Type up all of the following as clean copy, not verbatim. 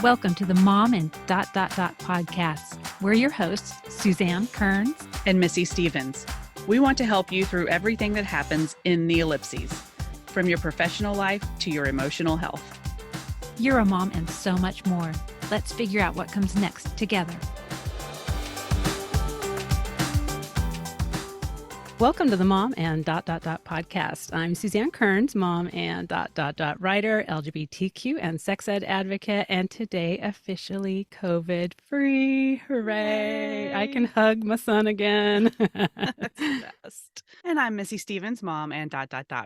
Welcome to the Mom and podcast. We're your hosts, Suzanne Kearns and Missy Stevens. We want to help you through everything that happens in the ellipses, from your professional life to your emotional health. You're a mom and so much more. Let's figure out what comes next together. Welcome to the Mom and podcast. I'm Suzanne Kearns, mom and writer, LGBTQ and sex ed advocate, and today officially COVID-free. Hooray! Yay. I can hug my son again. That's the best. And I'm Missy Stevens, mom and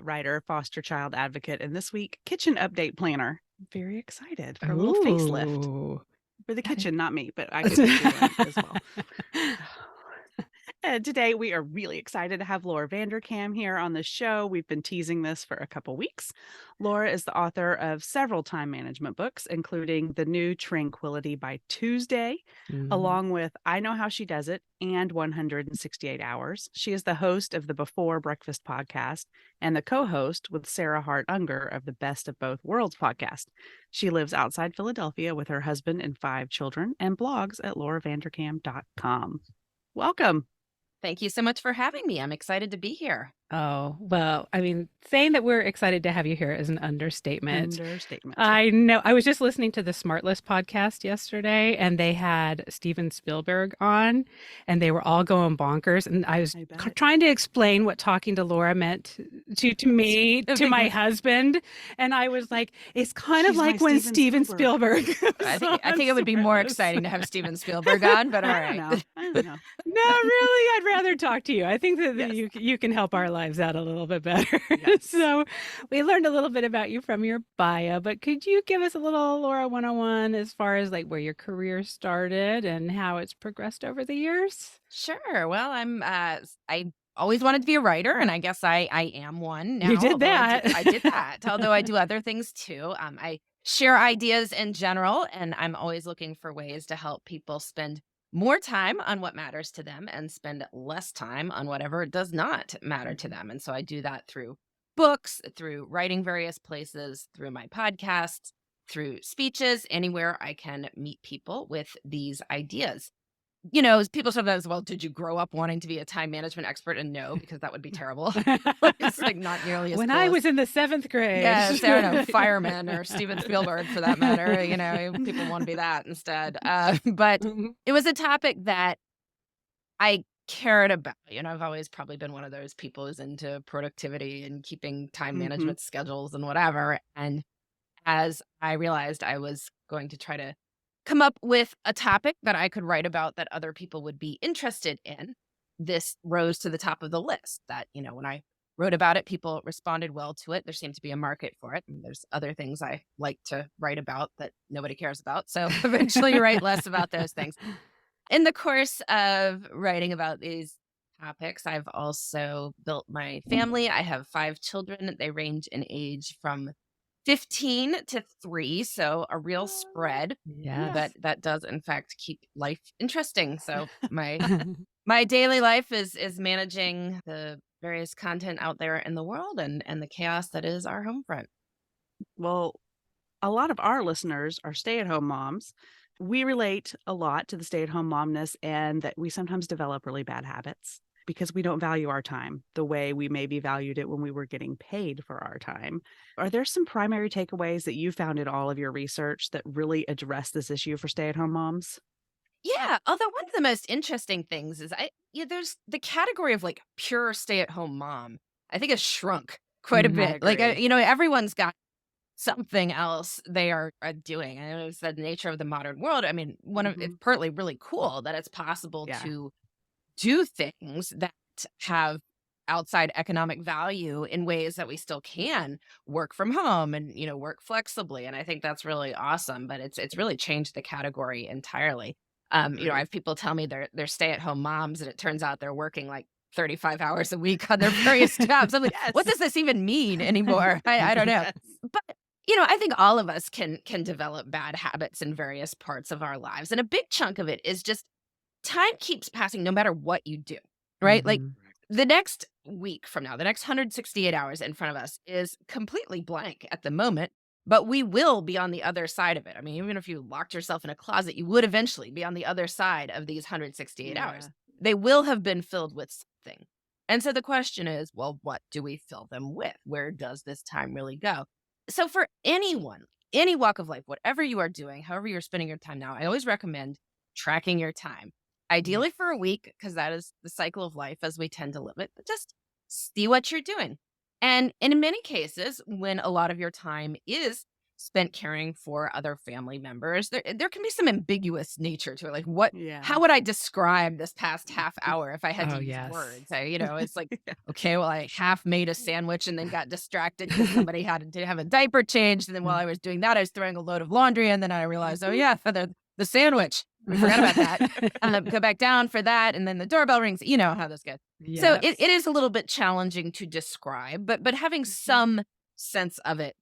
writer, foster child advocate, and this week, kitchen update planner. I'm very excited for a little facelift. For the kitchen, not me, but I could do it as well. And today we are really excited to have Laura Vanderkam here on the show. We've been teasing this for a couple weeks. Laura is the author of several time management books, including The New Tranquility by Tuesday, along with I Know How She Does It and 168 Hours. She is the host of the Before Breakfast podcast and the co-host with Sarah Hart Unger of the Best of Both Worlds podcast. She lives outside Philadelphia with her husband and 5 children and blogs at lauravanderkam.com. Welcome. Thank you so much for having me. I'm excited to be here. Oh, well, I mean, saying that we're excited to have you here is an understatement. I know. I was just listening to the Smartless podcast yesterday, and they had Steven Spielberg on, and they were all going bonkers. And I was trying to explain what talking to Laura meant to me, to my husband. And I was like, it's kind of like when Steven Spielberg. I think it would be more exciting to have Steven Spielberg on, but all right. I don't know. No, really, I'd rather talk to you. I think that you can help our lives out a little bit better. Yes. So we learned a little bit about you from your bio, but could you give us a little Laura 101 as far as like where your career started and how it's progressed over the years? Sure. Well, I always wanted to be a writer, and I guess I am one now. You did that. I did that, although I do other things too. I share ideas in general, and I'm always looking for ways to help people spend more time on what matters to them and spend less time on whatever does not matter to them. And so I do that through books, through writing various places, through my podcasts, through speeches, anywhere I can meet people with these ideas. You know, people sometimes, well, did you grow up wanting to be a time management expert? And no, because that would be terrible. It's like not nearly as When cool I was in the 7th grade. Yes, I don't know, fireman or Steven Spielberg for that matter. You know, people want to be that instead. But it was a topic that I cared about. You know, I've always probably been one of those people who's into productivity and keeping time management schedules and whatever. And as I realized I was going to try to come up with a topic that I could write about that other people would be interested in, this rose to the top of the list. That, you know, when I wrote about it, people responded well to it. There seemed to be a market for it. And there's other things I like to write about that nobody cares about. So eventually you write less about those things. In the course of writing about these topics, I've also built my family. I have 5 children. They range in age from 15 to 3, so a real spread. Yeah, that does in fact keep life interesting. So my daily life is managing the various content out there in the world and the chaos that is our home front. Well, a lot of our listeners are stay-at-home moms. We relate a lot to the stay-at-home momness, and that we sometimes develop really bad habits because we don't value our time the way we maybe valued it when we were getting paid for our time. Are there some primary takeaways that you found in all of your research that really address this issue for stay-at-home moms? Yeah, although one of the most interesting things is there's the category of like pure stay-at-home mom, I think has shrunk quite a bit. Like, everyone's got something else they are doing. I know it's the nature of the modern world. I mean, it's partly really cool that it's possible to do things that have outside economic value in ways that we still can work from home and, work flexibly. And I think that's really awesome, but it's really changed the category entirely. I have people tell me they're stay-at-home moms, and it turns out they're working like 35 hours a week on their various jobs. I'm like, what does this even mean anymore? I don't know. But I think all of us can develop bad habits in various parts of our lives. And a big chunk of it is just time keeps passing no matter what you do, right? Like the next week from now, the next 168 hours in front of us is completely blank at the moment. but we will be on the other side of it. I mean, even if you locked yourself in a closet, you would eventually be on the other side of these 168 hours. They will have been filled with something. And so the question is, well, what do we fill them with? Where does this time really go? So for anyone, any walk of life, whatever you are doing, however you're spending your time now, I always recommend tracking your time. Ideally for a week, because that is the cycle of life as we tend to live it, but just see what you're doing. And in many cases, when a lot of your time is spent caring for other family members, there can be some ambiguous nature to it. Like, how would I describe this past half hour if I had to use words? It's like, okay, well, I half made a sandwich and then got distracted because somebody had to have a diaper changed. And then while I was doing that, I was throwing a load of laundry. And then I realized, oh, yeah, the sandwich. I forgot about that. Go back down for that. And then the doorbell rings. You know how this goes. Yes. So it is a little bit challenging to describe, but having some sense of it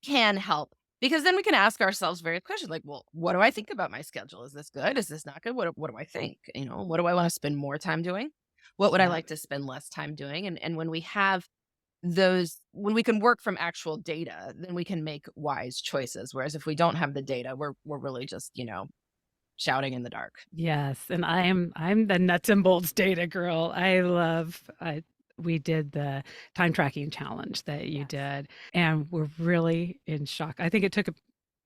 can help, because then we can ask ourselves various questions like, well, what do I think about my schedule? Is this good? Is this not good? What do I think? What do I want to spend more time doing? What would I like to spend less time doing? And when we have when we can work from actual data, then we can make wise choices. Whereas if we don't have the data, we're really just, shouting in the dark. Yes, and I'm the nuts and bolts data girl. We did the time tracking challenge that you did, and we're really in shock. I think it took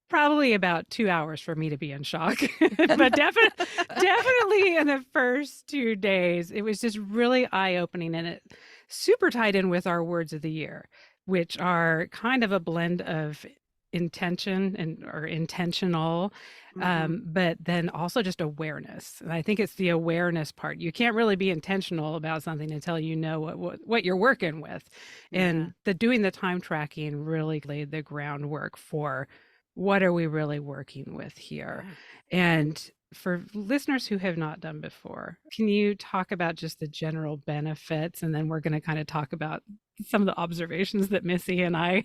probably about 2 hours for me to be in shock, but definitely in the first 2 days, it was just really eye-opening, and it super tied in with our words of the year, which are kind of a blend of intention or intentional, but then also just awareness. And I think it's the awareness part. You can't really be intentional about something until you know what you're working with. And doing the time tracking really laid the groundwork for what are we really working with here. And for listeners who have not done before, can you talk about just the general benefits? And then we're going to kind of talk about some of the observations that Missy and I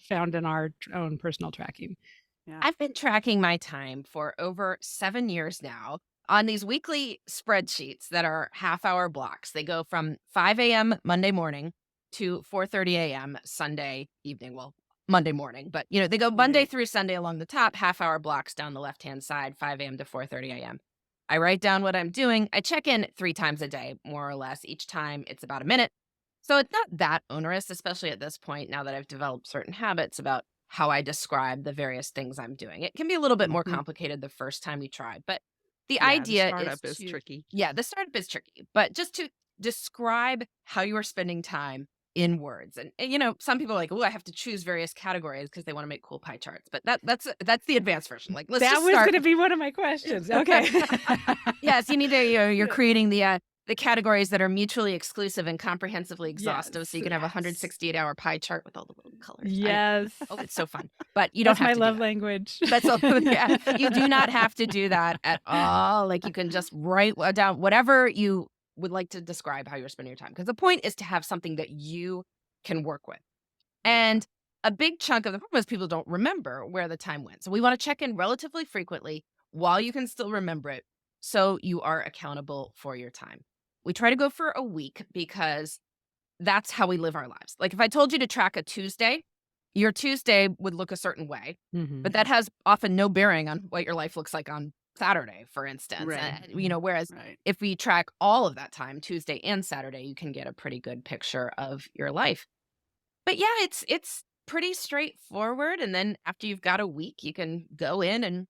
found in our own personal tracking. I've been tracking my time for over 7 years now on these weekly spreadsheets that are half-hour blocks. They go from 5 a.m. Monday morning to 4:30 a.m. Sunday evening. Well, Monday morning, but they go Monday through Sunday along the top, half-hour blocks down the left-hand side, 5 a.m. to 4:30 a.m. I write down what I'm doing. I check in 3 times a day, more or less. Each time it's about a minute. So it's not that onerous, especially at this point, now that I've developed certain habits about how I describe the various things I'm doing. It can be a little bit more complicated the first time you try, but the idea is tricky. Yeah, the startup is tricky, but just to describe how you are spending time in words. And some people are like, oh, I have to choose various categories because they want to make cool pie charts. But that's the advanced version. Like, let's that was going to be one of my questions. Okay. Yes, you need to. You're creating the categories that are mutually exclusive and comprehensively exhaustive, so you can have a 168-hour pie chart with all the little colors. Yes. It's so fun. But you don't have to. That's my love language. That's all. Yeah, you do not have to do that at all. Like, you can just write down whatever you would like to describe how you're spending your time. Because the point is to have something that you can work with. And a big chunk of the problem is people don't remember where the time went. So we want to check in relatively frequently while you can still remember it, so you are accountable for your time. We try to go for a week because that's how we live our lives. Like, if I told you to track a Tuesday, your Tuesday would look a certain way, but that has often no bearing on what your life looks like on Saturday, for instance. Right. Whereas if we track all of that time, Tuesday and Saturday, you can get a pretty good picture of your life. But yeah, it's pretty straightforward. And then after you've got a week, you can go in and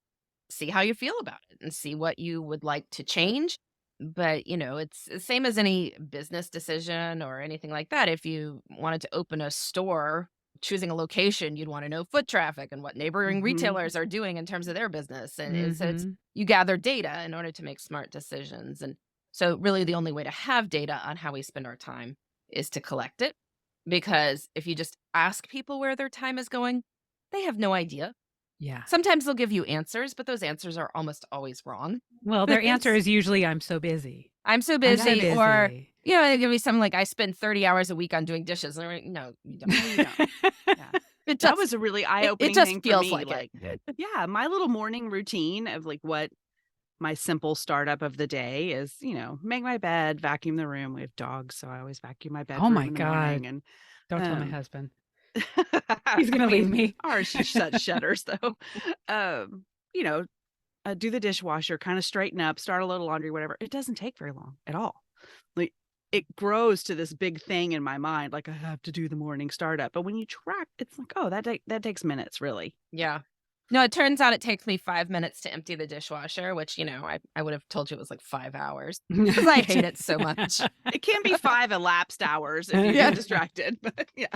see how you feel about it and see what you would like to change. But, it's the same as any business decision or anything like that. If you wanted to open a store, choosing a location, you'd want to know foot traffic and what neighboring retailers are doing in terms of their business. And so you gather data in order to make smart decisions. And so really the only way to have data on how we spend our time is to collect it. Because if you just ask people where their time is going, they have no idea. Yeah. Sometimes they'll give you answers, but those answers are almost always wrong. Well, their answer is usually, I'm so busy. I'm so busy. Or, they give me something like, I spend 30 hours a week on doing dishes. And I'm like, no, you don't. No, you don't. That was a really eye-opening it just thing feels for me. like it. Yeah, my little morning routine of like what my simple startup of the day is, make my bed, vacuum the room. We have dogs, so I always vacuum my bedroom. Oh my in the God. morning. And don't tell my husband. He's going to leave me. Ours shutters though. You know, do the dishwasher, kind of straighten up, start a little laundry, whatever. It doesn't take very long at all. Like it grows to this big thing in my mind, like I have to do the morning startup. But when you track, it's like, oh, that takes minutes, really. Yeah. No, it turns out it takes me 5 minutes to empty the dishwasher, which, I would have told you it was like 5 hours because I hate it so much. It can be 5 elapsed hours if you get distracted. But yeah.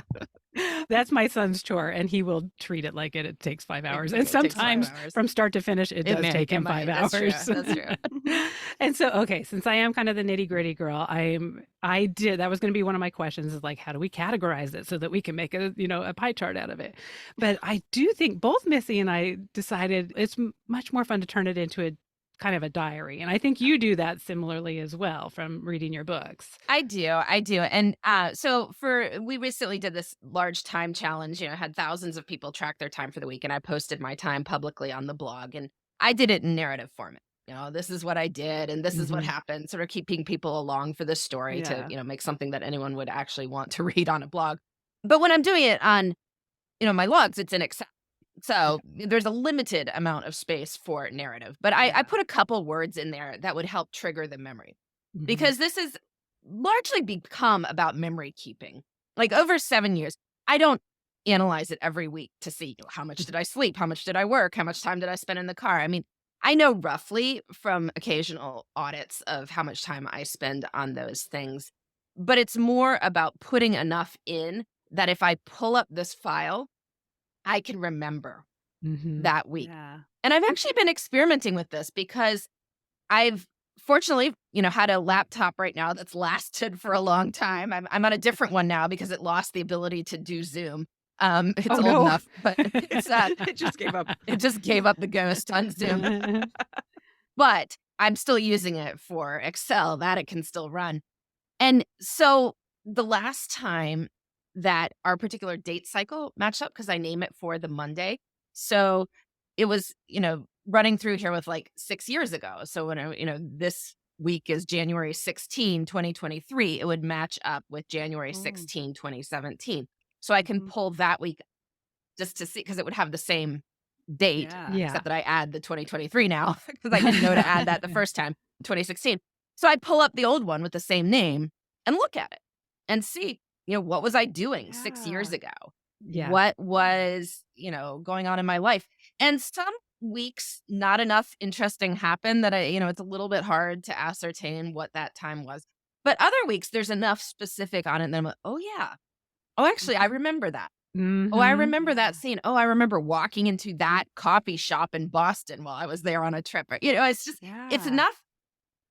That's my son's chore, and he will treat it like it takes 5 hours. And sometimes from start to finish, it does take him 5 hours. That's true. And so, okay, since I am kind of the nitty-gritty girl, that was going to be one of my questions is like, how do we categorize it so that we can make a pie chart out of it? But I do think both Missy and I decided it's much more fun to turn it into a kind of a diary. And I think you do that similarly as well from reading your books. I do. And so we recently did this large time challenge, had thousands of people track their time for the week. And I posted my time publicly on the blog. And I did it in narrative format. This is what I did and this is what happened, sort of keeping people along for the story to, make something that anyone would actually want to read on a blog. But when I'm doing it on, my logs, it's in Excel. So there's a limited amount of space for narrative, but I put a couple words in there that would help trigger the memory because this has largely become about memory keeping. Like over 7 years, I don't analyze it every week to see how much did I sleep? How much did I work? How much time did I spend in the car? I mean, I know roughly from occasional audits of how much time I spend on those things, but it's more about putting enough in that if I pull up this file, I can remember that week. Yeah. And I've actually been experimenting with this because I've fortunately, had a laptop right now that's lasted for a long time. I'm on a different one now because it lost the ability to do Zoom. It's old enough, but it's it just gave up. It just gave up the ghost on Zoom. But I'm still using it for Excel, that it can still run. And so the last time that our particular date cycle matched up, because I name it for the Monday. So it was, running through here with like 6 years ago. So when this week is January 16, 2023, it would match up with January 16, 2017. So I can pull that week just to see, because it would have the same date, except that I add the 2023 now, because I didn't know to add that the first time, 2016. So I pull up the old one with the same name and look at it and see, what was I doing 6 years ago? Yeah. What was, going on in my life? And some weeks, not enough interesting happened that it's a little bit hard to ascertain what that time was. But other weeks, there's enough specific on it. And then I'm like, oh, yeah. Oh, actually, I remember that. Oh, I remember that scene. Oh, I remember walking into that coffee shop in Boston while I was there on a trip. It's just, it's enough.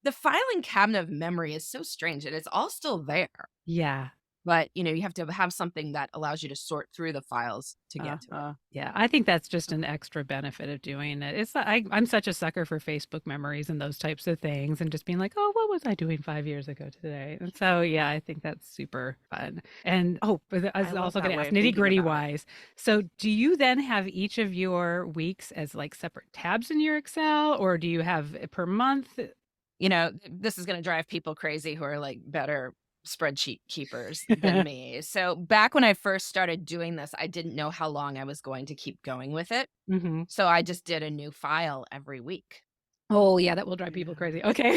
The filing cabinet of memory is so strange and it's all still there. Yeah. But, you have to have something that allows you to sort through the files to get to it. Yeah, I think that's just an extra benefit of doing it. I'm such a sucker for Facebook memories and those types of things and just being like, oh, what was I doing 5 years ago today? And so, yeah, I think that's super fun. And, but I was also going to ask nitty-gritty wise. So do you then have each of your weeks as like separate tabs in your Excel, or do you have it per month? This is going to drive people crazy who are like better spreadsheet keepers than me. So back when I first started doing this, I didn't know how long I was going to keep going with it. So I just did a new file every week. Oh, yeah, that will drive people crazy. Okay.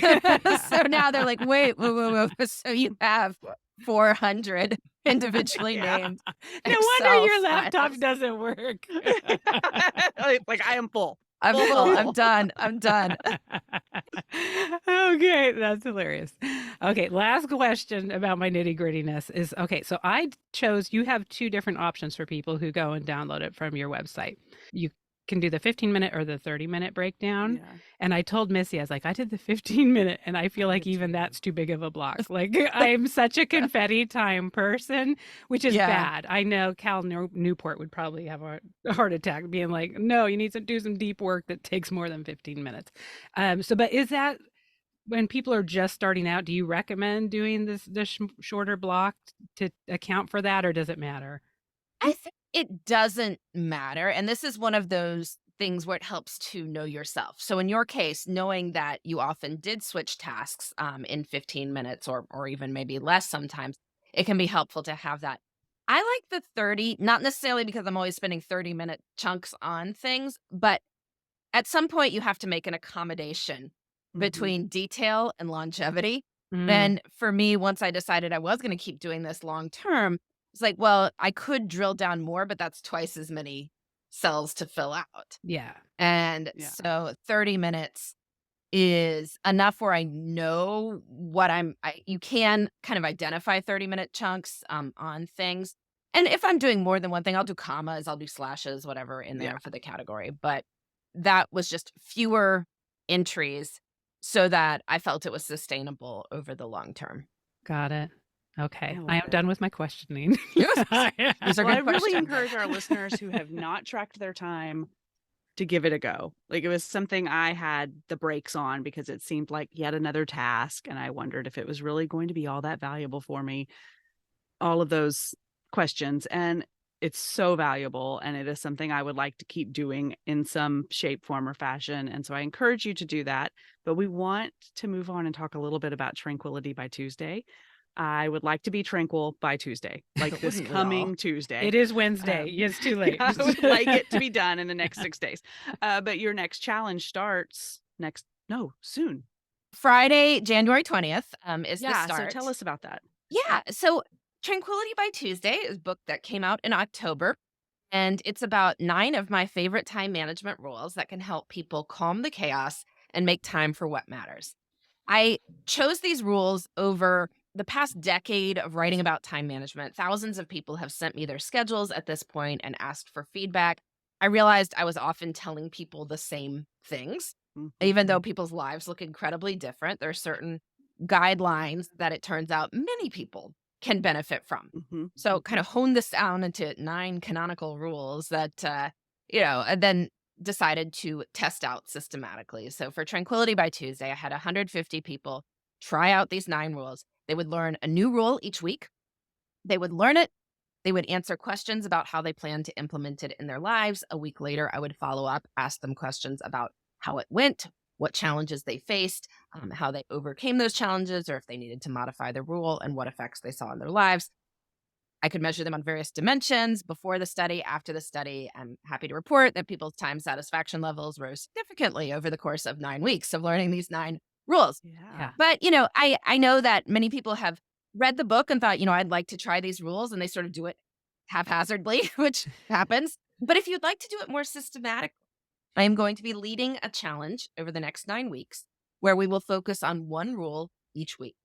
So now they're like, wait, whoa. So you have 400 individually named. No wonder your laptop doesn't work. Like I am full. I'm full. I'm done. Okay, that's hilarious. Okay, last question about my nitty-grittiness is, okay, so you have 2 different options for people who go and download it from your website. You can do the 15-minute or the 30-minute breakdown. Yeah. And I told Missy, I was like, I did the 15-minute, and I feel like even that's too big of a block. Like, I'm such a confetti time person, which is bad. I know Cal Newport would probably have a heart attack being like, no, you need to do some deep work that takes more than 15 minutes. But is that, when people are just starting out, do you recommend doing this shorter block to account for that, or does it matter? I think it doesn't matter. And this is one of those things where it helps to know yourself. So in your case, knowing that you often did switch tasks in 15 minutes or even maybe less sometimes, it can be helpful to have that. I like the 30, not necessarily because I'm always spending 30-minute chunks on things, but at some point you have to make an accommodation between detail and longevity. Mm, And for me, once I decided I was going to keep doing this long term, it's like, well, I could drill down more, but that's twice as many cells to fill out. yeah. And Yeah. so 30 minutes is enough where I know what you can kind of identify 30-minute chunks on things. And if I'm doing more than one thing, I'll do commas, I'll do slashes, whatever in there Yeah. for the category. But that was just fewer entries so that I felt it was sustainable over the long term. Got it. Okay. love I am it. done with my questioning. Yes. These are Well, I good really questions. encourage our listeners who have not tracked their time to give it a go. Like, it was something I had the brakes on because it seemed like yet another task, and I wondered if it was really going to be all that valuable for me. All of those questions, and it's so valuable, and it is something I would like to keep doing in some shape, form, or fashion. And so I encourage you to do that. But we want to move on and talk a little bit about Tranquility by Tuesday. I would like to be tranquil by Tuesday, like this Wouldn't we all? coming Tuesday. It is Wednesday. It's too late. Yeah, I would like it to be done in the next 6 days. But your next challenge starts soon. Friday, January 20th is the Yeah, start. so tell us about that. Yeah. So Tranquility by Tuesday is a book that came out in October. And it's about 9 of my favorite time management rules that can help people calm the chaos and make time for what matters. I chose these rules over the past decade of writing about time management. Thousands of people have sent me their schedules at this point and asked for feedback. I realized I was often telling people the same things, even though people's lives look incredibly different. There are certain guidelines that it turns out many people can benefit from. So kind of hone this down into 9 canonical rules that, and then decided to test out systematically. So for Tranquility by Tuesday, I had 150 people try out these 9 rules. They would learn a new rule each week. They would learn it. They would answer questions about how they plan to implement it in their lives. A week later, I would follow up, ask them questions about how it went, what challenges they faced, how they overcame those challenges, or if they needed to modify the rule and what effects they saw in their lives. I could measure them on various dimensions before the study, after the study. I'm happy to report that people's time satisfaction levels rose significantly over the course of 9 weeks of learning these 9 rules. Yeah. But, I know that many people have read the book and thought, I'd like to try these rules, and they sort of do it haphazardly, which happens. But if you'd like to do it more systematically, I am going to be leading a challenge over the next 9 weeks where we will focus on one rule each week.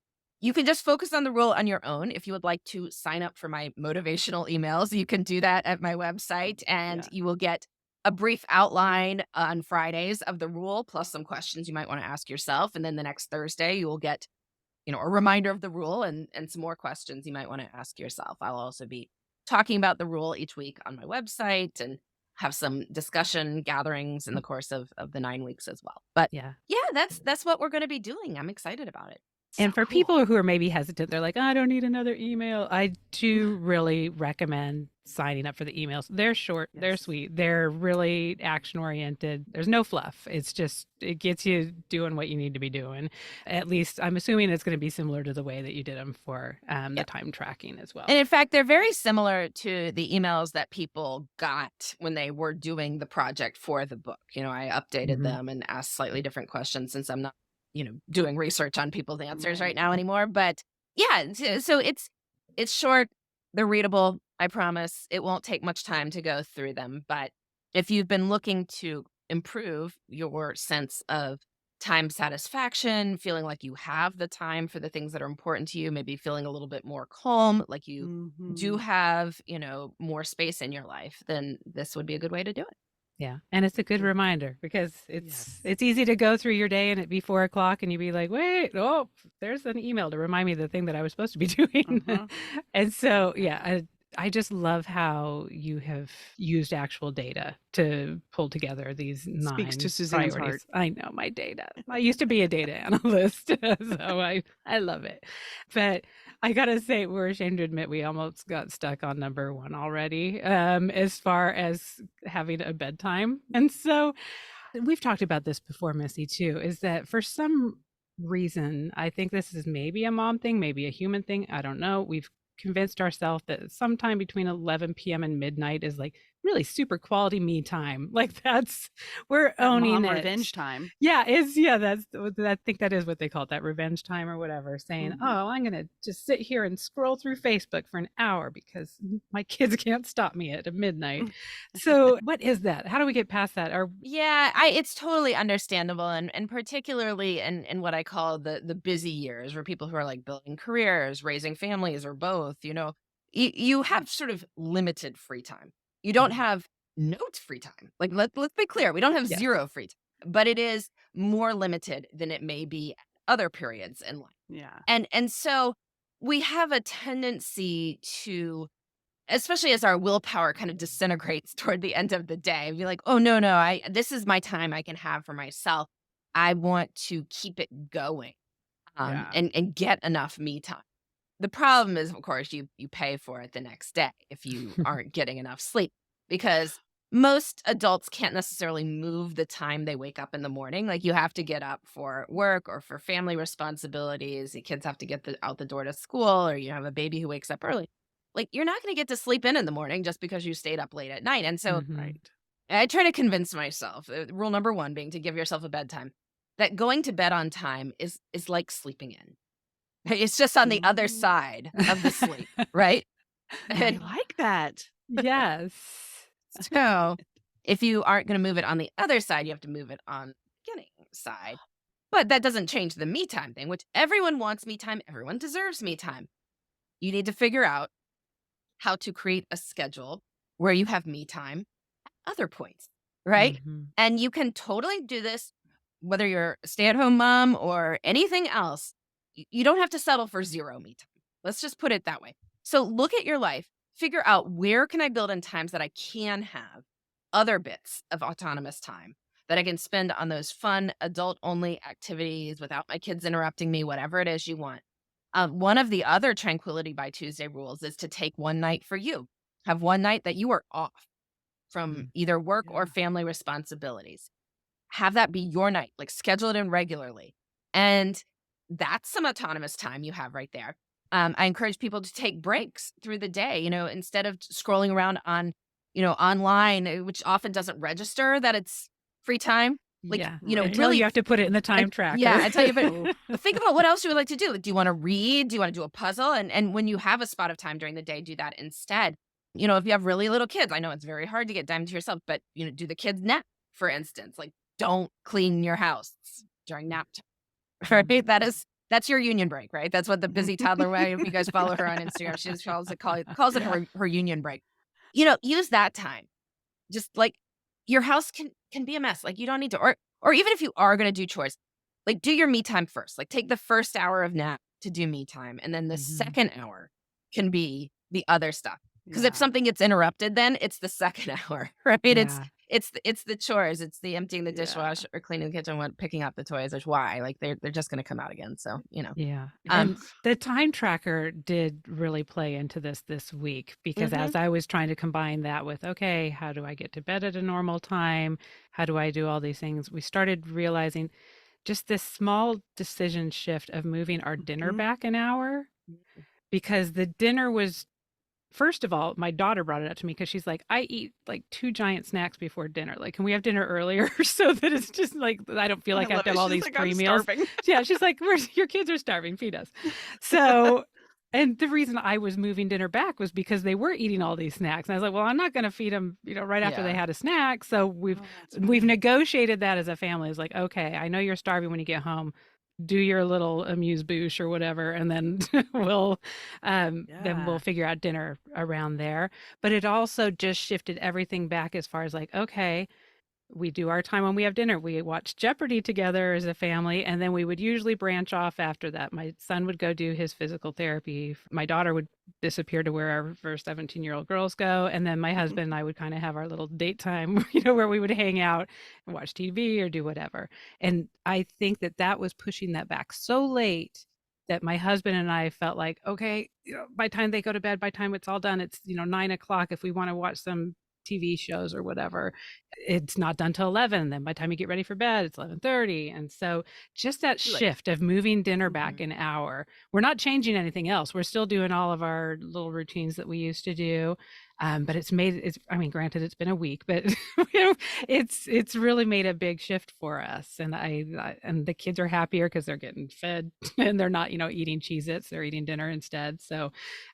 You can just focus on the rule on your own. If you would like to sign up for my motivational emails, you can do that at my website, and you will get a brief outline on Fridays of the rule, plus some questions you might want to ask yourself. And then the next Thursday, you will get, a reminder of the rule and some more questions you might want to ask yourself. I'll also be talking about the rule each week on my website and have some discussion gatherings in the course of the 9 weeks as well. But yeah, that's what we're going to be doing. I'm excited about it. And for people who are maybe hesitant, they're like, I don't need another email. I do really recommend signing up for the emails. They're short, they're sweet, they're really action oriented. There's no fluff. It's just, it gets you doing what you need to be doing. At least I'm assuming it's going to be similar to the way that you did them for the time tracking as well. And in fact, they're very similar to the emails that people got when they were doing the project for the book. I updated them and asked slightly different questions since I'm not doing research on people's answers right now anymore. But yeah, so it's short, they're readable. I promise it won't take much time to go through them. But if you've been looking to improve your sense of time satisfaction, feeling like you have the time for the things that are important to you, maybe feeling a little bit more calm, like you do have, more space in your life, then this would be a good way to do it. Yeah. And it's a good reminder because it's easy to go through your day and it be 4 o'clock and you'd be like, wait, there's an email to remind me of the thing that I was supposed to be doing. And so, I just love how you have used actual data to pull together these 9 Speaks to Suzanne's priorities. heart. I know my data. I used to be a data analyst, so I love it. But I gotta say, we're ashamed to admit we almost got stuck on number 1 already, as far as having a bedtime. And so we've talked about this before, Missy, too, is that for some reason, I think this is maybe a mom thing, maybe a human thing. I don't know. We've convinced ourselves that sometime between 11 p.m. and midnight is like really super quality me time. Like we're that owning mom it. Revenge time. Yeah, I think that is what they call it, that revenge time or whatever, saying, oh, I'm going to just sit here and scroll through Facebook for an hour because my kids can't stop me at midnight. So what is that? How do we get past that? Yeah, it's totally understandable, and particularly in what I call the busy years, where people who are like building careers, raising families, or both, you have sort of limited free time. You don't have no free time. Like let's be clear, we don't have Yes. zero free time, but it is more limited than it may be at other periods in life. Yeah. And so we have a tendency to, especially as our willpower kind of disintegrates toward the end of the day, be like, oh no, this is my time I can have for myself. I want to keep it going, and get enough me time. The problem is, of course, you pay for it the next day if you aren't getting enough sleep, because most adults can't necessarily move the time they wake up in the morning. Like, you have to get up for work or for family responsibilities. The kids have to get out the door to school, or you have a baby who wakes up early. Like, you're not going to get to sleep in the morning just because you stayed up late at night. And so I try to convince myself, rule number one being to give yourself a bedtime, that going to bed on time is like sleeping in. It's just on the other side of the sleep, right? I like that. Yes. So if you aren't going to move it on the other side, you have to move it on the beginning side. But that doesn't change the me time thing, which everyone wants me time. Everyone deserves me time. You need to figure out how to create a schedule where you have me time at other points, right? And you can totally do this, whether you're a stay-at-home mom or anything else. You don't have to settle for zero me time. Let's just put it that way. So look at your life, figure out, where can I build in times that I can have other bits of autonomous time that I can spend on those fun adult-only activities without my kids interrupting me, whatever it is you want. One of the other Tranquility by Tuesday rules is to take one night for you. Have one night that you are off from either work or family responsibilities. Have that be your night, like schedule it in regularly. And that's some autonomous time you have right there. I encourage people to take breaks through the day, instead of scrolling around on, online, which often doesn't register that it's free time. Like, really, you have to put it in the time tracker. Yeah, I tell you, but think about what else you would like to do. Like, do you want to read? Do you want to do a puzzle? And when you have a spot of time during the day, do that instead. If you have really little kids, I know it's very hard to get time to yourself, but, do the kids nap, for instance. Like, don't clean your house during nap time. Right? That's your union break, right? That's what the busy toddler way. If you guys follow her on Instagram, she just calls it her union break. Use that time. Just like, your house can be a mess. Like, you don't need to, or even if you are going to do chores, like, do your me time first. Like, take the first hour of nap to do me time, and then the second hour can be the other stuff. Because if something gets interrupted, then it's the second hour, right? Yeah. It's the chores, it's the emptying the dishwasher or cleaning the kitchen, picking up the toys. There's why, like, they're just going to come out again. So, Yeah. And the time tracker did really play into this week, because as I was trying to combine that with, okay, how do I get to bed at a normal time? How do I do all these things? We started realizing just this small decision shift of moving our dinner back an hour, because the dinner was, first of all, my daughter brought it up to me because she's like, I eat like 2 giant snacks before dinner. Like, can we have dinner earlier so that it's just like, I don't feel like I have to have all these pre-meals. Yeah, she's like, your kids are starving, feed us. So, and the reason I was moving dinner back was because they were eating all these snacks. And I was like, well, I'm not going to feed them, right after they had a snack. So we've negotiated that as a family. It's like, okay, I know you're starving when you get home. Do your little amuse-bouche or whatever, and then we'll figure out dinner around there. But it also just shifted everything back as far as like, okay, we do our time when we have dinner. We watch Jeopardy together as a family, and then we would usually branch off after that. My son would go do his physical therapy. My daughter would disappear to wherever 17-year-old girls go, and then my husband and I would kind of have our little date time, where we would hang out and watch TV or do whatever. And I think that was pushing that back so late that my husband and I felt like, okay, by the time they go to bed, by the time it's all done, it's 9 o'clock. If we want to watch some TV shows or whatever, it's not done till 11. Then by the time you get ready for bed, it's 11:30. And so just that shift of moving dinner back an hour, we're not changing anything else. We're still doing all of our little routines that we used to do. But I mean, granted, it's been a week, but it's really made a big shift for us. And and the kids are happier because they're getting fed and they're not, eating Cheez-Its, they're eating dinner instead. So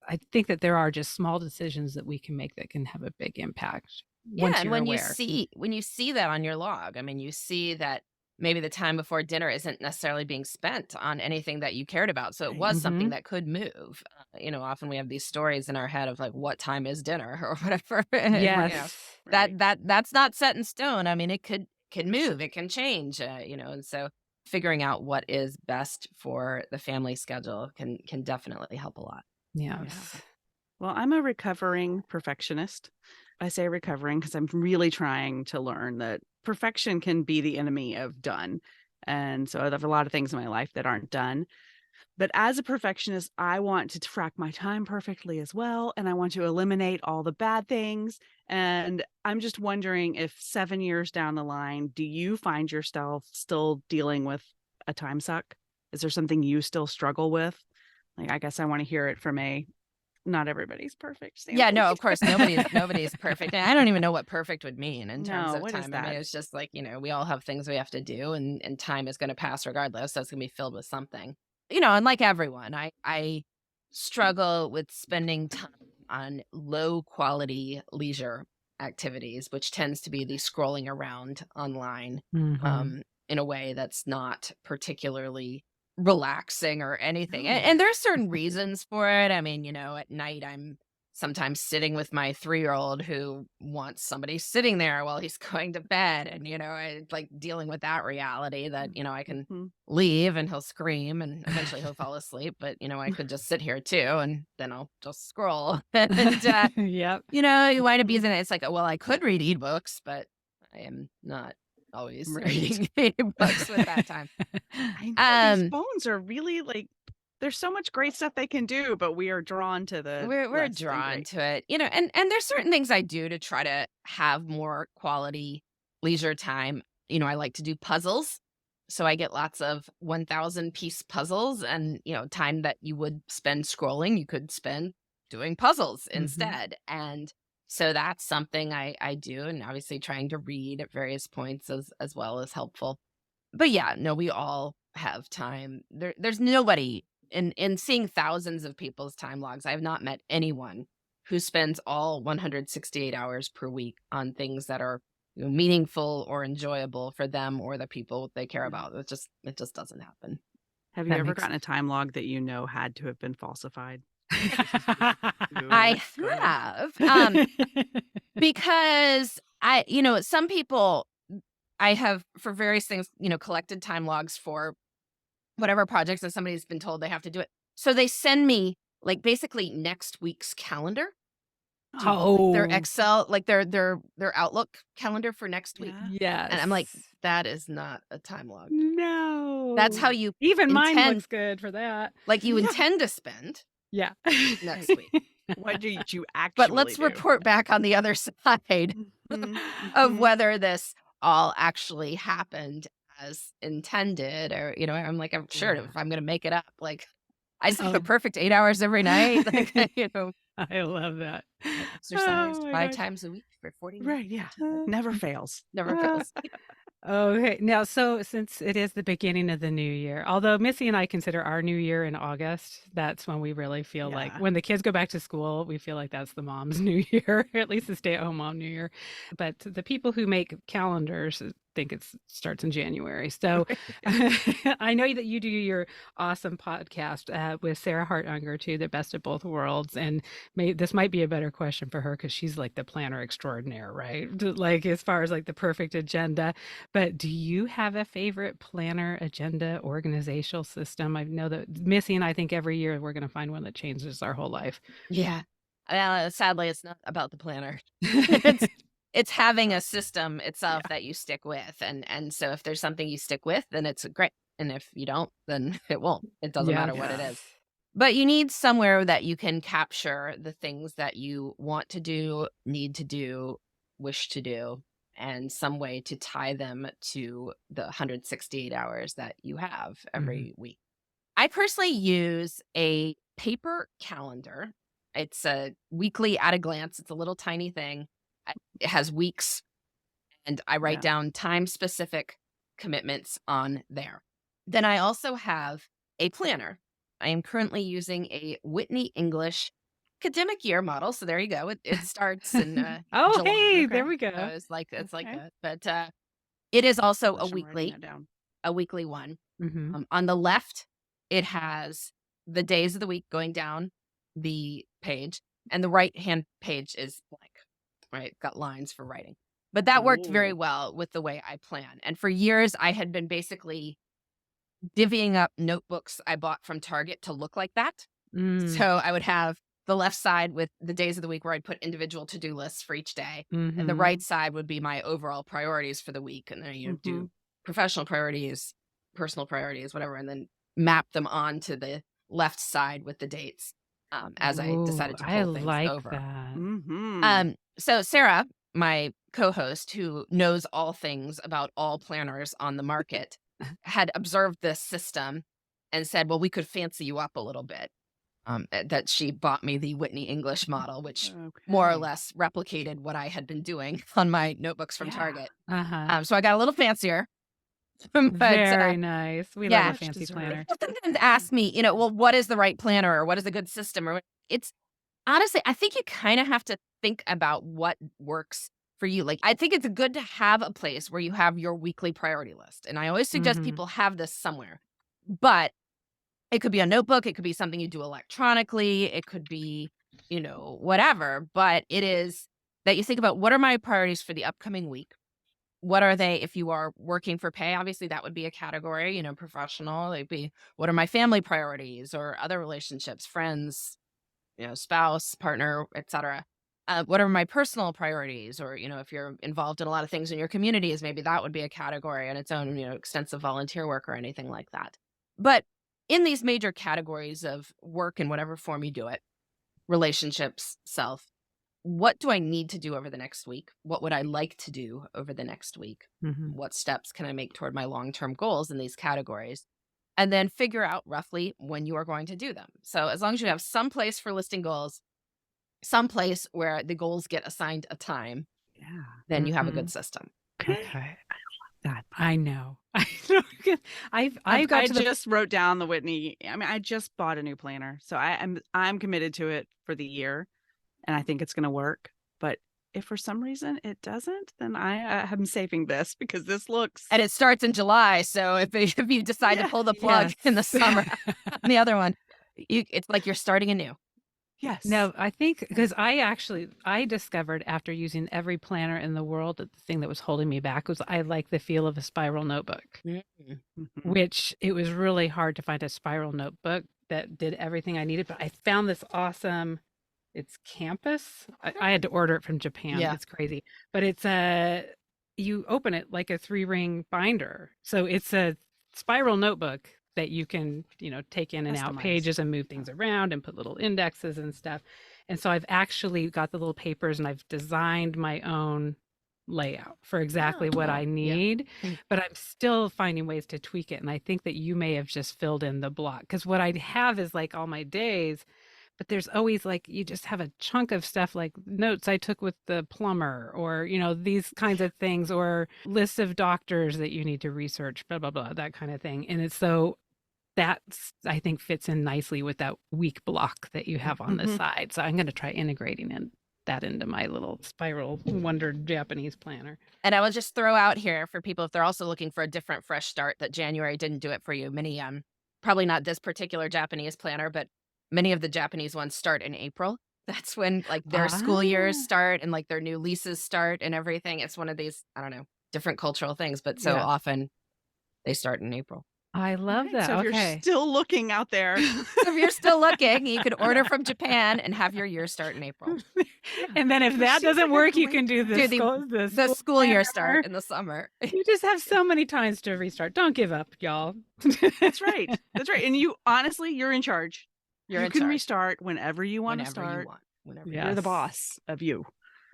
I think that there are just small decisions that we can make that can have a big impact. Yeah, and when you see that on your log, I mean, you see that maybe the time before dinner isn't necessarily being spent on anything that you cared about. So it was something that could move. Often we have these stories in our head of like, what time is dinner or whatever. Yes. That's not set in stone. I mean, it could move, it can change, and so figuring out what is best for the family schedule can definitely help a lot. Yes. Yeah. Well, I'm a recovering perfectionist. I say recovering because I'm really trying to learn that perfection can be the enemy of done. And so I have a lot of things in my life that aren't done. But as a perfectionist, I want to track my time perfectly as well. And I want to eliminate all the bad things. And I'm just wondering if 7 years down the line, do you find yourself still dealing with a time suck? Is there something you still struggle with? Like, I guess I want to hear it from not everybody's perfect standpoint. Yeah, no, of course, nobody's perfect. And I don't even know what perfect would mean in terms of what is time. I mean, that? it's just like, we all have things we have to do, and time is going to pass regardless. So it's going to be filled with something. And like everyone, I struggle with spending time on low quality leisure activities, which tends to be the scrolling around online in a way that's not particularly relaxing or anything. And there are certain reasons for it. I mean, at night I'm sometimes sitting with my 3-year-old who wants somebody sitting there while he's going to bed. And, I like dealing with that reality that, I can leave and he'll scream and eventually he'll fall asleep. But, I could just sit here too, and then I'll just scroll. And, Yep. you wind up using it. It's like, well, I could read ebooks, but I am not always reading books with that time. I know these phones are really like, there's so much great stuff they can do, but we are drawn to the we're drawn to it, and there's certain things I do to try to have more quality leisure time. I like to do puzzles, so I get lots of 1,000 piece puzzles, and time that you would spend scrolling, you could spend doing puzzles instead. And so that's something I do, and obviously trying to read at various points as well is helpful. But yeah, no, we all have time. There's nobody in seeing thousands of people's time logs. I have not met anyone who spends all 168 hours per week on things that are meaningful or enjoyable for them or the people they care about. It just doesn't happen. Have you ever gotten a time log that had to have been falsified? I have, because some people, I have for various things, collected time logs for whatever projects that somebody's been told they have to do it. So they send me like basically next week's calendar. Their Excel, like their Outlook calendar for next week. Yes. And I'm like, that is not a time log. No. That's how you mine looks good for that. Like you intend to spend next week. What did you actually But let's report back on the other side of whether this all actually happened as intended, or I'm like, I'm sure if I'm gonna make it up, like I just have a perfect 8 hours every night. Like, I love that. Exercise 5 times a week for 40 minutes. Right, yeah. Never fails. Never fails. Okay. Now, so since it is the beginning of the new year, although Missy and I consider our new year in August, that's when we really feel like when the kids go back to school, we feel like that's the mom's new year, at least the stay-at-home mom new year. But the people who make calendars think it starts in January. So I know that you do your awesome podcast with Sarah Hart Unger too, the best of both worlds. And this might be a better question for her because she's like the planner extraordinaire, right? Like as far as like the perfect agenda. But do you have a favorite planner, agenda, organizational system? I know that Missy and I think every year we're going to find one that changes our whole life. Yeah. Well, sadly, it's not about the planner. It's having a system itself that you stick with. And so if there's something you stick with, then it's great. And if you don't, then it won't. It doesn't matter what it is. But you need somewhere that you can capture the things that you want to do, need to do, wish to do and some way to tie them to the 168 hours that you have every week. I personally use a paper calendar. It's a weekly at a glance. It's a little tiny thing. It has weeks, and I write down time-specific commitments on there. Then I also have a planner. I am currently using a Whitney English academic year model. So there you go. It starts in oh, July. hey, there we go. It's like that. But it is also a weekly one. On the left, it has the days of the week going down the page, and the right-hand page is blank, right? Got lines for writing. But that worked very well with the way I plan. And for years, I had been basically divvying up notebooks I bought from Target to look like that. So I would have the left side with the days of the week where I'd put individual to-do lists for each day. And the right side would be my overall priorities for the week. And then you do professional priorities, personal priorities, whatever, and then map them onto the left side with the dates as I decided to pull things over. That. So Sarah, my co-host, who knows all things about all planners on the market, had observed this system and said, well, we could fancy you up a little bit. That she bought me the Whitney English model, which more or less replicated what I had been doing on my notebooks from Target. So I got a little fancier. But, very nice. We love a fancy planner. Sometimes ask me, well, what is the right planner or what is a good system? Or it's honestly, I think you kind of have to think about what works for you. Like, I think it's good to have a place where you have your weekly priority list. And I always suggest people have this somewhere. But it could be a notebook. It could be something you do electronically. It could be, whatever. But it is that you think about, what are my priorities for the upcoming week? What are they if you are working for pay? Obviously, that would be a category, professional. It'd be, what are my family priorities or other relationships, friends, spouse, partner, etc. What are my personal priorities? Or, if you're involved in a lot of things in your communities, maybe that would be a category on its own, extensive volunteer work or anything like that. But in these major categories of work in whatever form you do it, relationships, self, what do I need to do over the next week? What would I like to do over the next week? What steps can I make toward my long-term goals in these categories? And then figure out roughly when you are going to do them. So as long as you have some place for listing goals, some place where the goals get assigned a time, then you have a good system. Okay. That I know. I just wrote down the Whitney. I mean, I just bought a new planner, so I'm committed to it for the year, and I think it's going to work. But if for some reason it doesn't, then I am saving this because this looks. And it starts in July, so if you decide to pull the plug in the summer, the other one, it's like you're starting anew. Yes. No, I think because I discovered after using every planner in the world that the thing that was holding me back was I like the feel of a spiral notebook, which it was really hard to find a spiral notebook that did everything I needed. But I found this awesome, it's Campus. I had to order it from Japan. Yeah. It's crazy. But it's you open it like a 3-ring binder. So it's a spiral notebook that you can, take in and out pages and move things around and put little indexes and stuff. And so I've actually got the little papers and I've designed my own layout for exactly what I need, but I'm still finding ways to tweak it. And I think that you may have just filled in the block, because what I have is like all my days, but there's always like, you just have a chunk of stuff like notes I took with the plumber or, these kinds of things, or lists of doctors that you need to research, blah, blah, blah, that kind of thing. And it's so that's, I think, fits in nicely with that week block that you have on the side. So I'm going to try integrating that into my little spiral wonder Japanese planner. And I will just throw out here for people, if they're also looking for a different fresh start, that January didn't do it for you. Many, probably not this particular Japanese planner, but many of the Japanese ones start in April. That's when like their school years start and like their new leases start and everything. It's one of these, I don't know, different cultural things, but so often they start in April. I love that. So if you're still looking out there. So if you're still looking, you could order from Japan and have your year start in April. And then if that doesn't work, you can do the school year start in the summer. You just have so many times to restart. Don't give up, y'all. That's right. That's right. And you, honestly, you're in charge. You can restart whenever you want to start. Whenever you're the boss of you.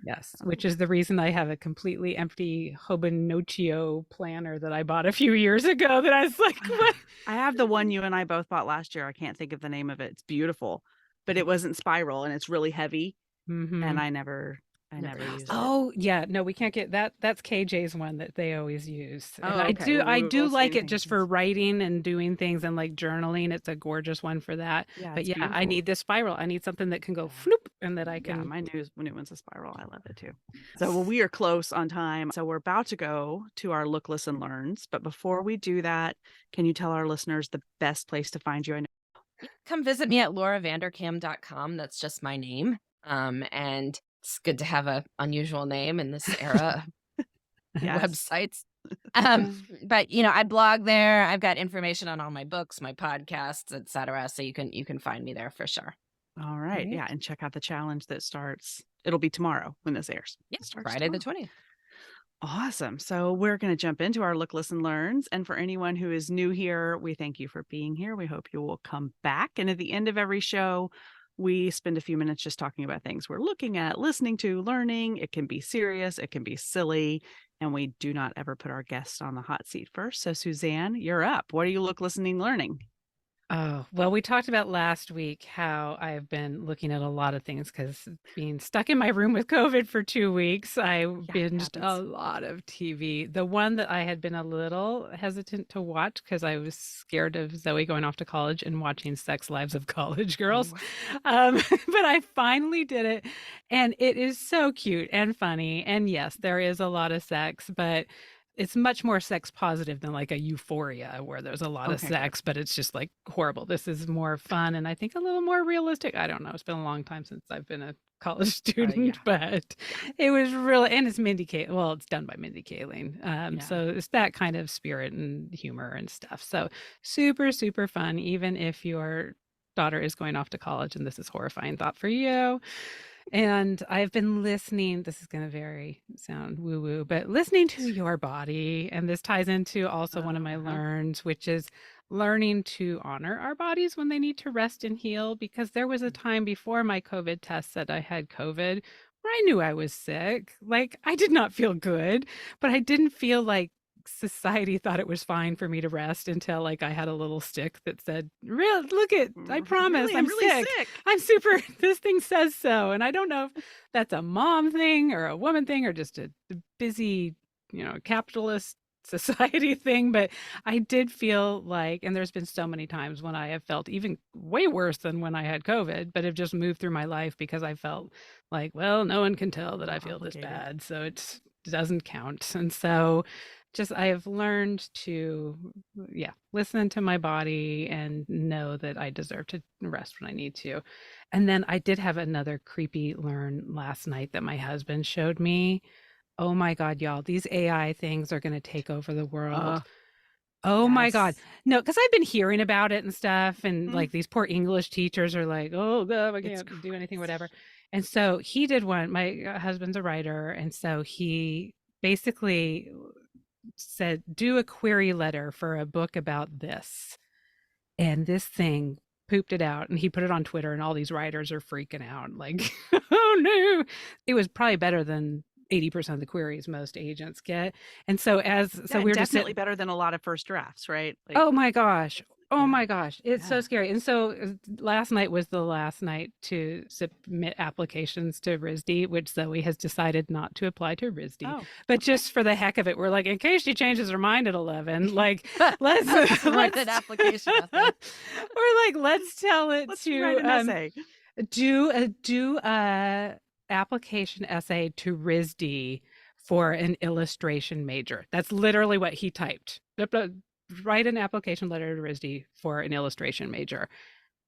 Yes, which is the reason I have a completely empty Hobonichio planner that I bought a few years ago that I was like, what? I have the one you and I both bought last year. I can't think of the name of it. It's beautiful, but it wasn't spiral and it's really heavy. And I never used it. Oh yeah, no, we can't get that. That's KJ's one that they always use. And Oh, okay. I do We'll like it just for writing and doing things and like journaling. It's a gorgeous one for that. Yeah, but yeah, beautiful. I need this spiral. I need something that can go floop and that I can. Yeah, my new one's a spiral. I love it too. So well, we are close on time. So we're about to go to our Look, Listen, Learns. But before we do that, can you tell our listeners the best place to find you? I know. Come visit me at lauravanderkam.com. That's just my name. And it's good to have an unusual name in this era of websites. But I blog there. I've got information on all my books, my podcasts, etc. So you can find me there for sure. All right. Yeah. And check out the challenge that starts. It'll be tomorrow when this airs. Yeah, Friday the 20th. Awesome. So we're going to jump into our Look, Listen, Learns. And for anyone who is new here, we thank you for being here. We hope you will come back. And at the end of every show, we spend a few minutes just talking about things we're looking at, listening to, learning. It can be serious. It can be silly. And we do not ever put our guests on the hot seat first. So Suzanne, you're up. What are you look, listening, learning? Oh, well, we talked about last week how I've been looking at a lot of things because being stuck in my room with COVID for 2 weeks, I binged a lot of TV. The one that I had been a little hesitant to watch because I was scared of Zoe going off to college and watching Sex Lives of College Girls. But I finally did it. And it is so cute and funny. And yes, there is a lot of sex, but it's much more sex positive than like a Euphoria where there's a lot of sex, but it's just like horrible. This is more fun and I think a little more realistic. I don't know. It's been a long time since I've been a college student, but it was really, and it's Mindy Kaling. Well, it's done by Mindy Kaling. So it's that kind of spirit and humor and stuff. So super, super fun, even if your daughter is going off to college and this is horrifying thought for you. And I've been listening, this is going to sound woo-woo, but listening to your body. And this ties into also one of my learns, which is learning to honor our bodies when they need to rest and heal. Because there was a time before my COVID test said I had COVID where I knew I was sick. Like I did not feel good, but I didn't feel like society thought it was fine for me to rest until like I had a little stick that said, "Real, look it, I promise, really, I'm really sick. I'm super, this thing says so." And I don't know if that's a mom thing or a woman thing or just a busy, capitalist society thing, but I did feel like, and there's been so many times when I have felt even way worse than when I had COVID, but have just moved through my life because I felt like, well, no one can tell that I feel this bad, so it doesn't count. And so I have learned to, listen to my body and know that I deserve to rest when I need to. And then I did have another creepy learn last night that my husband showed me. Oh my God, y'all, these AI things are going to take over the world. My God. No, because I've been hearing about it and stuff. And like these poor English teachers are like, oh, God, I can't do anything, whatever. And so he did one. My husband's a writer. And so he basically said, do a query letter for a book about this. And this thing pooped it out and he put it on Twitter and all these writers are freaking out like, oh no. It was probably better than 80% of the queries most agents get. And so we were definitely better than a lot of first drafts, right? Like, oh my gosh. Oh my gosh, it's so scary. And so last night was the last night to submit applications to RISD, which Zoe has decided not to apply to RISD. But just for the heck of it, we're like, in case she changes her mind at 11, like, let's write that application. We're like, let's tell it to write an essay. Do a application essay to RISD for an illustration major. That's literally what he typed. Write an application letter to RISD for an illustration major.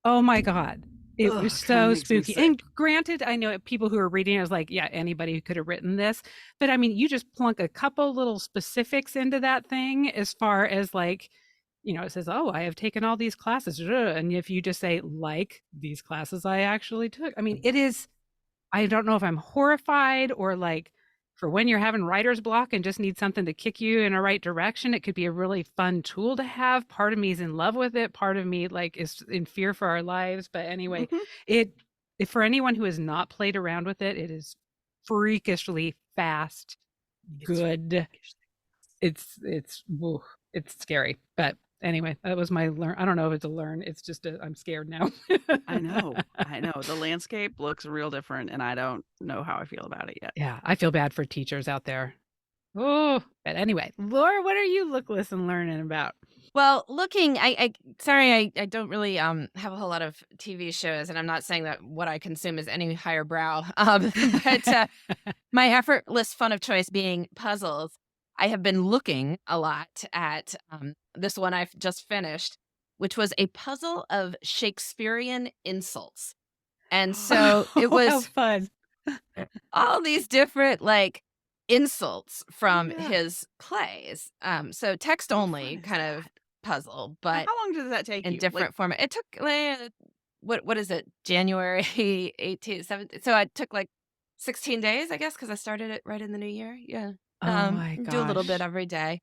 Oh my God. It was so spooky. And granted, I know people who are reading it was like, yeah, anybody who could have written this. But I mean, you just plunk a couple little specifics into that thing as far as like, it says, oh, I have taken all these classes. And if you just say, like, these classes I actually took. I mean, it is, I don't know if I'm horrified or like, for when you're having writer's block and just need something to kick you in a right direction, it could be a really fun tool to have. Part of me is in love with it. Part of me like is in fear for our lives. But anyway, for anyone who has not played around with it, it is freakishly fast, good. It's woo, it's scary. But anyway, that was my learn. I don't know if it's a learn. It's just I'm scared now. I know. The landscape looks real different, and I don't know how I feel about it yet. Yeah, I feel bad for teachers out there. Oh, but anyway, Laura, what are you listen, learning about? Well, looking, sorry, I don't really have a whole lot of TV shows, and I'm not saying that what I consume is any higher brow. But my effortless fun of choice being puzzles, I have been looking a lot at this one I've just finished, which was a puzzle of Shakespearean insults. And so it How was fun. all these different insults from Yeah. his plays. So text How only fun is kind of that? puzzle, And but how long does that take in you? different format. It took what is it? January 18th, 17th. So I took 16 days, I guess, because I started it right in the new year. Yeah. Oh my Do a little bit gosh. every day.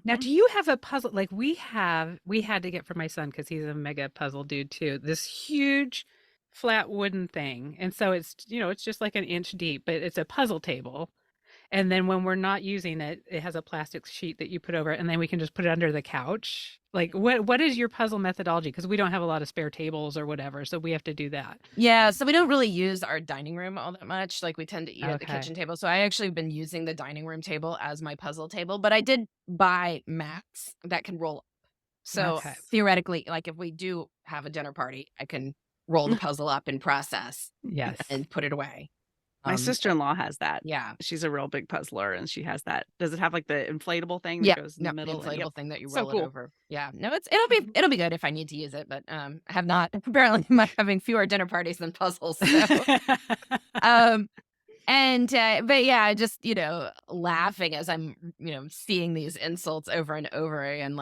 Now, Mhm. do you have a puzzle like we had to get for my son because he's a mega puzzle dude too. This huge flat wooden thing. And so it's it's just like an inch deep, but it's a puzzle table. And then when we're not using it, it has a plastic sheet that you put over it, and then we can just put it under the couch. Like what is your puzzle methodology? Because we don't have a lot of spare tables or whatever, so we have to do that. Yeah, so we don't really use our dining room all that much. We tend to eat at the Okay. kitchen table. So I actually have been using the dining room table as my puzzle table, but I did buy mats that can roll up. So Okay. theoretically, if we do have a dinner party, I can roll the puzzle up in process Yes. and put it away. My sister-in-law has that. Yeah. She's a real big puzzler, and she has that. Does it have the inflatable thing that Yeah, goes in the middle? inflatable Yep. thing that you So roll it cool. over. Yeah, no, it'll be good if I need to use it, but I have not. Apparently, I'm having fewer dinner parties than puzzles. So, but yeah, I just laughing as I'm seeing these insults over and over, and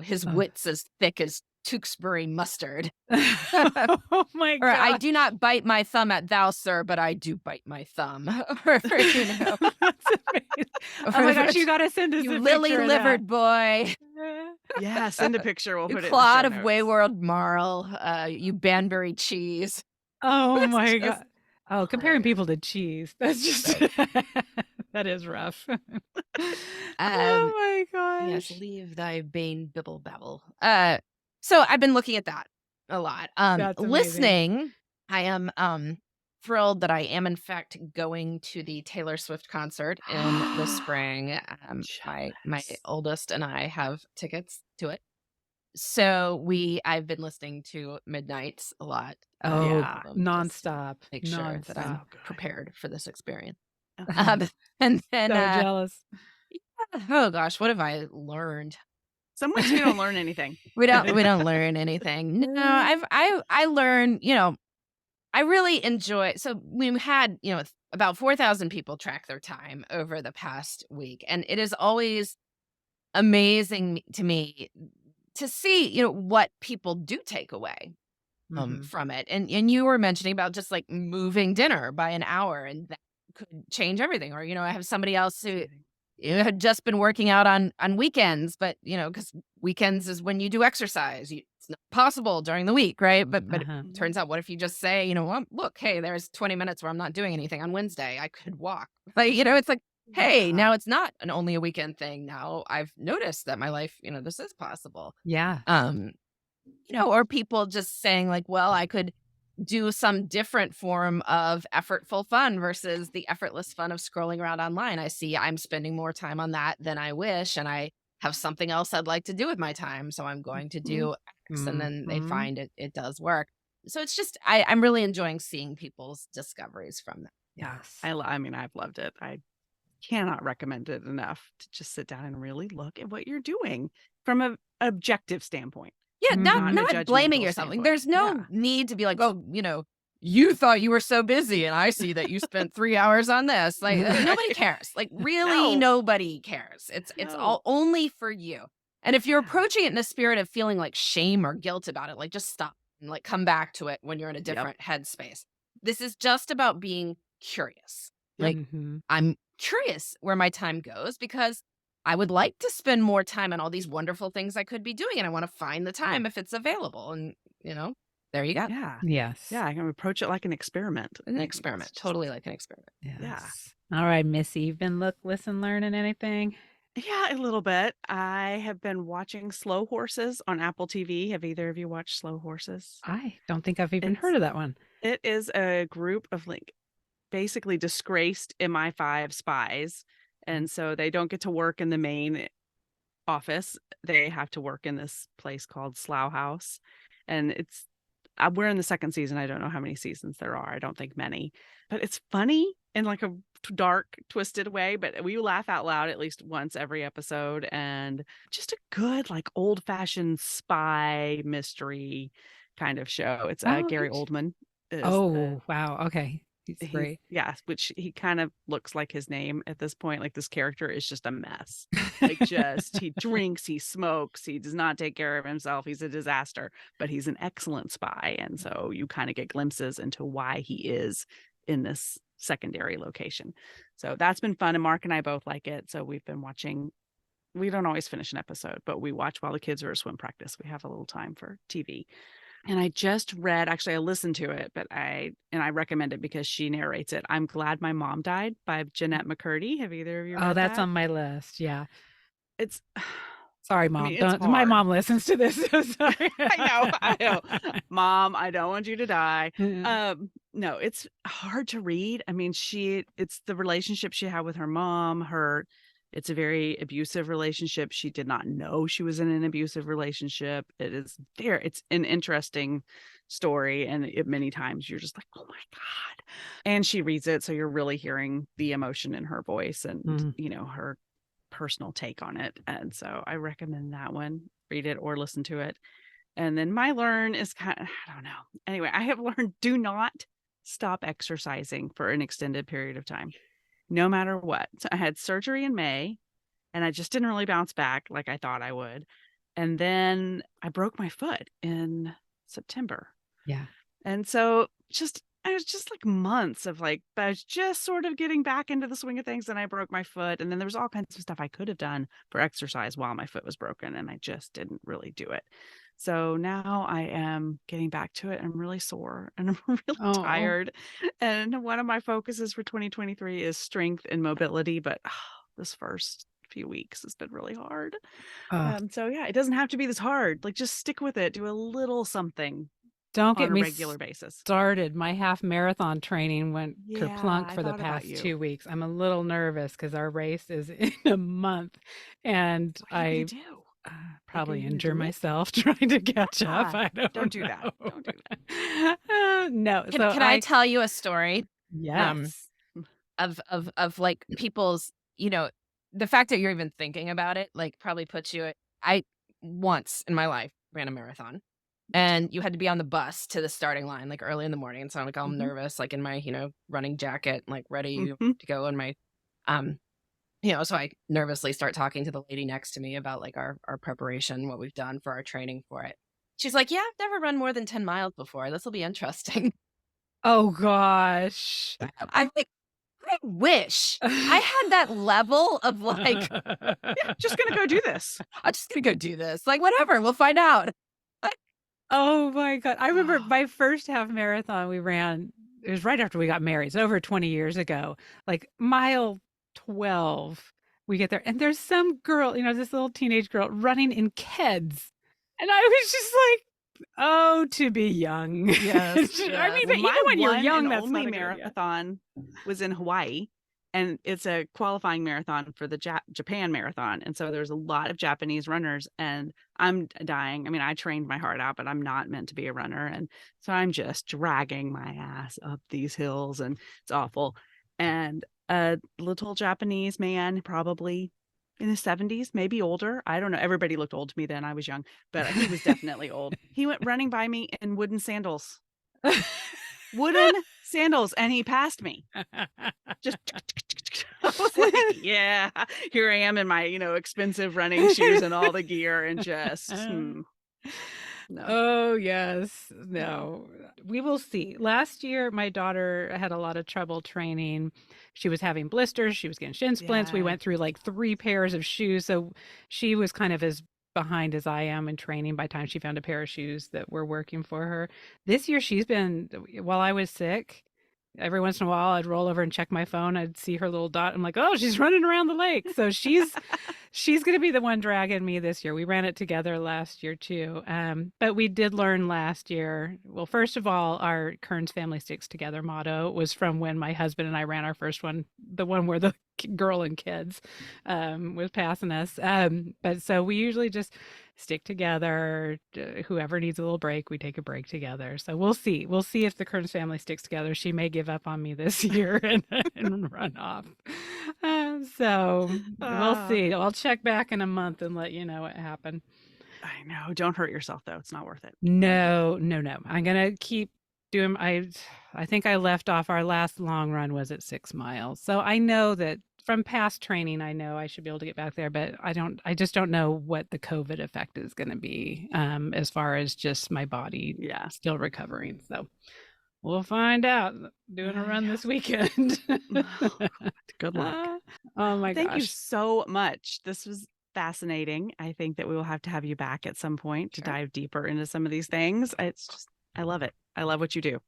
his Oh. wit's as thick as Tewksbury mustard. Oh my Or I god. do not bite my thumb at thou, sir, but I do bite my thumb. Or, That's amazing. Oh my gosh, you gotta send us you a picture of that. lily-livered boy. Yeah, send a picture. We'll You put it in the clod show of notes. wayward marl. You Banbury cheese. Oh It's my just god. Oh, comparing hilarious. people to cheese. That's just that is rough. Oh my Yes, gosh. leave thy bane bibble babble. So I've been looking at that a lot. That's amazing. Listening, I am thrilled that I am in fact going to the Taylor Swift concert in the spring. My Jealous. oldest and I have tickets to it. So I've been listening to Midnights a lot. Oh, Yeah. Just nonstop. make sure that I'm So good. prepared for this experience. Uh-huh. And then So jealous. oh gosh, what have I learned? Some weeks we don't learn anything. We don't learn anything. No, I learn, I really enjoy. So we had, about 4,000 people track their time over the past week, and it is always amazing to me to see, what people do take away Mhm. from it. And you were mentioning about just moving dinner by an hour, and that could change everything. Or, I have somebody else who had just been working out on weekends, but because weekends is when you do exercise. It's not possible during the week, right? But Uh-huh. it turns out, what if you just say, well, look, hey, there's 20 minutes where I'm not doing anything on Wednesday. I could walk. It's like, hey, Yeah. now it's not only a weekend thing. Now I've noticed that my life, this is possible. Yeah. Or people just saying well, I could do some different form of effortful fun versus the effortless fun of scrolling around online. I see I'm spending more time on that than I wish, and I have something else I'd like to do with my time, so I'm going to do X, and then they Mhm. find it does work. So it's just I'm really enjoying seeing people's discoveries from that. Yes. I mean, I've loved it. I cannot recommend it enough to just sit down and really look at what you're doing from an objective standpoint. Yeah, Mhm. not blaming judgmental yourself. standpoint. There's no Yeah. need to be like, oh, you thought you were so busy, and I see that you spent 3 hours on this. Nobody cares. Really, No. nobody cares. It's No. all only for you. And if you're Yeah. approaching it in a spirit of feeling shame or guilt about it, just stop and come back to it when you're in a Yep. different headspace. This is just about being curious. Mhm. I'm curious where my time goes because I would like to spend more time on all these wonderful things I could be doing, and I want to find the time if it's available. And There you go. Yeah. Yes. Yeah, I can approach it like an experiment. An experiment. Totally like an experiment. Yes. Yeah. All right, Missy, you've been learning anything? Yeah, a little bit. I have been watching Slow Horses on Apple TV. Have either of you watched Slow Horses? I don't think I've even heard of that one. It is a group of basically disgraced MI5 spies. And so they don't get to work in the main office. They have to work in this place called Slough House. And we're in the second season. I don't know how many seasons there are. I don't think many, but it's funny in like a dark, twisted way. But we laugh out loud at least once every episode, and just a good, like old fashioned spy mystery kind of show. It's Gary Oldman. Wow. Okay. He's great. Yes, which he kind of looks like his name at this point. Like this character is just a mess. Like he drinks, he smokes, he does not take care of himself. He's a disaster, but he's an excellent spy. And so you kind of get glimpses into why he is in this secondary location. So that's been fun. And Mark and I both like it. So we've been watching. We don't always finish an episode, but we watch while the kids are at swim practice. We have a little time for TV. And I just read, actually, I listened to it, but I recommend it because she narrates it. I'm Glad My Mom Died by Jeanette McCurdy. Have either of you read that? Oh, that's on my list. Yeah. It's sorry, Mom. My mom listens to this. So sorry. I know. Mom, I don't want you to die. No, it's hard to read. I mean, it's the relationship she had with her mom. It's a very abusive relationship. She did not know she was in an abusive relationship. It's an interesting story. And many times you're just like, oh my God. And she reads it. So you're really hearing the emotion in her voice and, her personal take on it. And so I recommend that one. Read it or listen to it. And then my learn is I don't know. Anyway, I have learned, do not stop exercising for an extended period of time, no matter what. So I had surgery in May and I just didn't really bounce back like I thought I would. And then I broke my foot in September. Yeah. And so I was just like months of I was just sort of getting back into the swing of things, and I broke my foot. And then there was all kinds of stuff I could have done for exercise while my foot was broken, and I just didn't really do it. So now I am getting back to it. I'm really sore and I'm really tired. And one of my focuses for 2023 is strength and mobility. But this first few weeks has been really hard. So yeah, it doesn't have to be this hard. Like just stick with it. Do a little something. Don't get me regular basis started. My half marathon training went kerplunk for the past 2 weeks. I'm a little nervous because our race is in a month, and I probably injure myself trying to catch up. I don't do that. Don't do that. No. Can I tell you a story? Yes. Of like people's, the fact that you're even thinking about it, like probably puts you. I once in my life ran a marathon. And you had to be on the bus to the starting line, like early in the morning. And so I'm like, all nervous, like in my, running jacket, like ready to go in my, so I nervously start talking to the lady next to me about like our preparation, what we've done for our training for it. She's like, yeah, I've never run more than 10 miles before. This will be interesting. Oh, gosh. I'm like, I wish I had that level of like, just going to go do this. I'm just going to go do this. Like, whatever, we'll find out. Oh my God. I remember my first half marathon we ran, it was right after we got married. It's over 20 years ago, like mile 12, we get there and there's some girl, this little teenage girl running in Keds. And I was just like, oh, to be young. Yes. I mean, but even when you're young, that's only not marathon was in Hawaii. And it's a qualifying marathon for the Japan marathon. And so there's a lot of Japanese runners and I'm dying. I mean, I trained my heart out, but I'm not meant to be a runner. And so I'm just dragging my ass up these hills and it's awful. And a little Japanese man, probably in his 70s, maybe older. I don't know. Everybody looked old to me then. I was young, but he was definitely old. He went running by me in wooden sandals. Wooden sandals, and he passed me. Just I was like, yeah, here I am in my expensive running shoes and all the gear, and just no. Oh yes, no. We will see. Last year my daughter had a lot of trouble training. She was having blisters, she was getting shin splints. We went through like 3 pairs of shoes, so she was kind of as behind as I am in training by the time she found a pair of shoes that were working for her. This year she's been, while I was sick, every once in a while I'd roll over and check my phone. I'd see her little dot. I'm like, oh, she's running around the lake. So she's going to be the one dragging me this year. We ran it together last year too. But we did learn last year. Well, first of all, our Kearns Family Sticks Together motto was from when my husband and I ran our first one, the one where the girl and kids was passing us. But so we usually just stick together. Whoever needs a little break, we take a break together. So we'll see. We'll see if the Kearns family sticks together. She may give up on me this year and run off. So we'll see. I'll check back in a month and let you know what happened. I know. Don't hurt yourself, though. It's not worth it. No. I'm going to keep doing. I think I left off, our last long run was at 6 miles. So I know that from past training, I know I should be able to get back there, but I just don't know what the COVID effect is going to be as far as just my body still recovering. So we'll find out. Doing a run this weekend. Good luck. Oh my gosh. Thank you so much. This was fascinating. I think that we will have to have you back at some point to dive deeper into some of these things. I love it. I love what you do.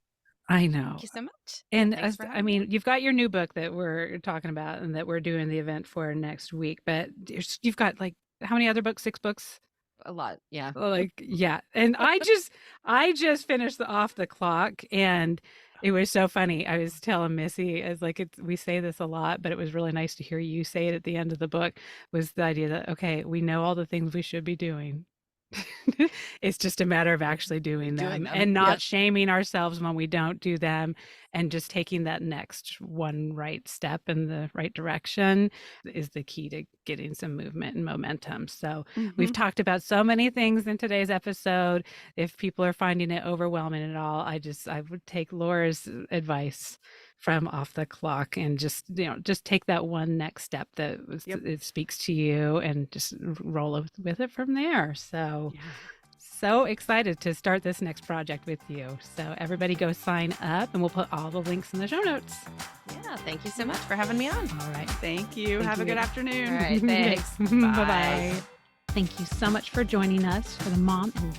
I know. Thank you so much. And I mean, you've got your new book that we're talking about and that we're doing the event for next week, but you've got like how many other books? 6 books? A lot. Yeah. And I just finished the Off the Clock, and it was so funny. I was telling Missy, we say this a lot, but it was really nice to hear you say it at the end of the book, was the idea that, okay, we know all the things we should be doing. It's just a matter of actually doing them and not shaming ourselves when we don't do them, and just taking that next one right step in the right direction is the key to getting some movement and momentum. So we've talked about so many things in today's episode. If people are finding it overwhelming at all, I would take Laura's advice from Off the Clock and just take that one next step that it speaks to you, and just roll with it from there. So so excited to start this next project with you. So everybody go sign up, and we'll put all the links in the show notes. Yeah, thank you so much for having me on. All right. Thank you. Have a good afternoon. All right, thanks. Bye-bye. Thank you so much for joining us for the Mom and ...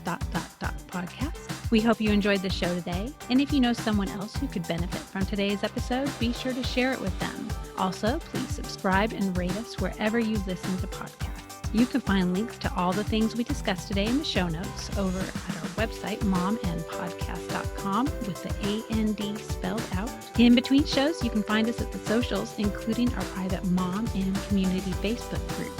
podcast. We hope you enjoyed the show today. And if you know someone else who could benefit from today's episode, be sure to share it with them. Also, please subscribe and rate us wherever you listen to podcasts. You can find links to all the things we discussed today in the show notes over at our website, momandpodcast.com, with the AND spelled out. In between shows, you can find us at the socials, including our private Mom and Community Facebook group.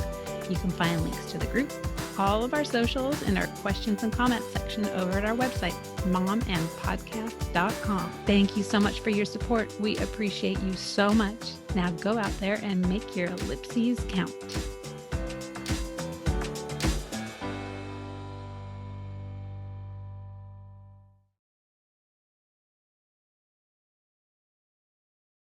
You can find links to the group, all of our socials, and our questions and comments section over at our website, momandpodcast.com. Thank you so much for your support. We appreciate you so much. Now go out there and make your ellipses count.